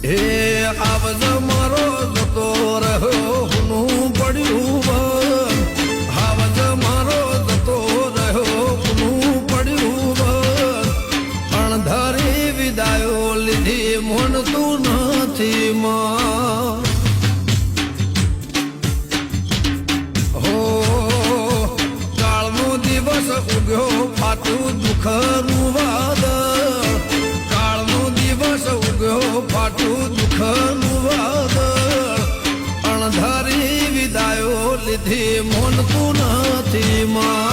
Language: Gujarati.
હે આવજ મારો જતો રહ્યો હુનું પડ્યું બંધ આવજ મારો જતો રહ્યો હુનું પડ્યું બંધ અણધારી વિદાયો લીધી મોનતું નથી માં હો કાળનો દિવસ ઉગ્યો ફાટ્યું દુઃખનું વાદળ કાળનો દિવસ ઉગ્યો ફાટ્યું દુઃખનું વાદળ અણધારી વિદાયો લીધી મોનતું નથી માં